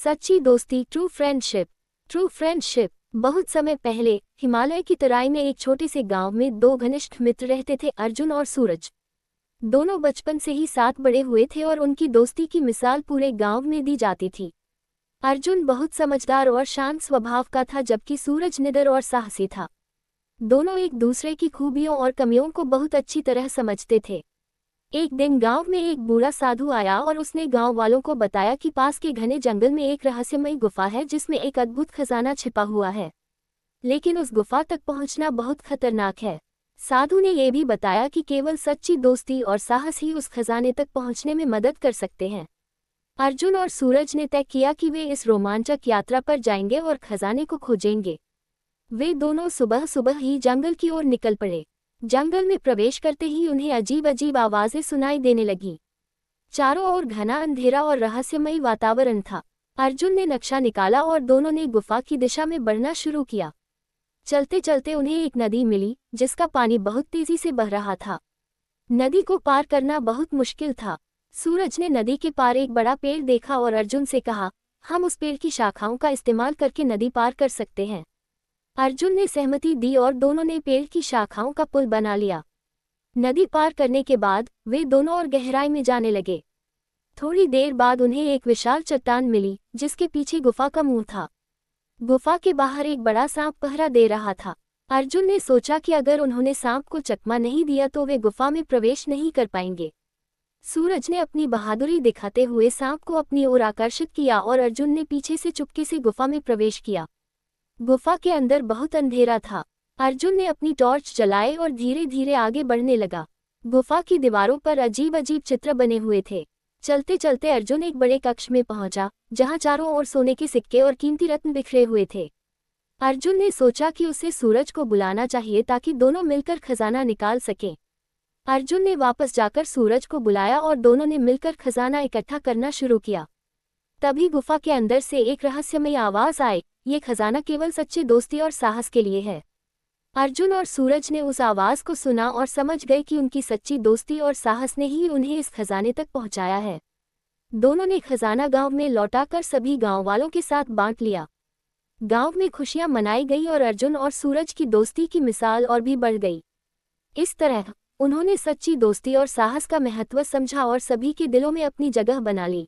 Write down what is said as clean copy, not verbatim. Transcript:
सच्ची दोस्ती, true friendship. True friendship. बहुत समय पहले हिमालय की तराई में एक छोटे से गांव में दो घनिष्ठ मित्र रहते थे, अर्जुन और सूरज। दोनों बचपन से ही साथ बड़े हुए थे और उनकी दोस्ती की मिसाल पूरे गांव में दी जाती थी। अर्जुन बहुत समझदार और शांत स्वभाव का था, जबकि सूरज निडर और साहसी था। दोनों एक दूसरे की खूबियों और कमियों को बहुत अच्छी तरह समझते थे। एक दिन गांव में एक बूढ़ा साधु आया और उसने गांव वालों को बताया कि पास के घने जंगल में एक रहस्यमयी गुफा है जिसमें एक अद्भुत खजाना छिपा हुआ है, लेकिन उस गुफा तक पहुंचना बहुत खतरनाक है। साधु ने यह भी बताया कि केवल सच्ची दोस्ती और साहस ही उस खजाने तक पहुंचने में मदद कर सकते हैं। अर्जुन और सूरज ने तय किया कि वे इस रोमांचक यात्रा पर जाएंगे और खजाने को खोजेंगे। वे दोनों सुबह सुबह ही जंगल की ओर निकल पड़े। जंगल में प्रवेश करते ही उन्हें अजीब अजीब आवाजें सुनाई देने लगीं। चारों ओर घना अंधेरा और रहस्यमयी वातावरण था। अर्जुन ने नक्शा निकाला और दोनों ने गुफा की दिशा में बढ़ना शुरू किया। चलते चलते उन्हें एक नदी मिली जिसका पानी बहुत तेजी से बह रहा था। नदी को पार करना बहुत मुश्किल था। सूरज ने नदी के पार एक बड़ा पेड़ देखा और अर्जुन से कहा, हम उस पेड़ की शाखाओं का इस्तेमाल करके नदी पार कर सकते हैं। अर्जुन ने सहमति दी और दोनों ने पेड़ की शाखाओं का पुल बना लिया। नदी पार करने के बाद वे दोनों और गहराई में जाने लगे। थोड़ी देर बाद उन्हें एक विशाल चट्टान मिली जिसके पीछे गुफा का मुंह था। गुफा के बाहर एक बड़ा सांप पहरा दे रहा था। अर्जुन ने सोचा कि अगर उन्होंने सांप को चकमा नहीं दिया तो वे गुफा में प्रवेश नहीं कर पाएंगे। सूरज ने अपनी बहादुरी दिखाते हुए सांप को अपनी ओर आकर्षित किया और अर्जुन ने पीछे से चुपके से गुफा में प्रवेश किया। गुफा के अंदर बहुत अंधेरा था। अर्जुन ने अपनी टॉर्च जलाए और धीरे धीरे आगे बढ़ने लगा। गुफा की दीवारों पर अजीब अजीब चित्र बने हुए थे। चलते चलते अर्जुन एक बड़े कक्ष में पहुंचा जहां चारों ओर सोने के सिक्के और कीमती रत्न बिखरे हुए थे। अर्जुन ने सोचा कि उसे सूरज को बुलाना चाहिए ताकि दोनों मिलकर खजाना निकाल सकें। अर्जुन ने वापस जाकर सूरज को बुलाया और दोनों ने मिलकर खजाना इकट्ठा करना शुरू किया। तभी गुफा के अंदर से एक रहस्यमयी आवाज आई, ये खजाना केवल सच्चे दोस्ती और साहस के लिए है। अर्जुन और सूरज ने उस आवाज को सुना और समझ गए कि उनकी सच्ची दोस्ती और साहस ने ही उन्हें इस खजाने तक पहुंचाया है। दोनों ने खजाना गांव में लौटाकर सभी गांव वालों के साथ बांट लिया। गांव में खुशियां मनाई गई और अर्जुन और सूरज की दोस्ती की मिसाल और भी बढ़ गई। इस तरह उन्होंने सच्ची दोस्ती और साहस का महत्व समझा और सभी के दिलों में अपनी जगह बना ली।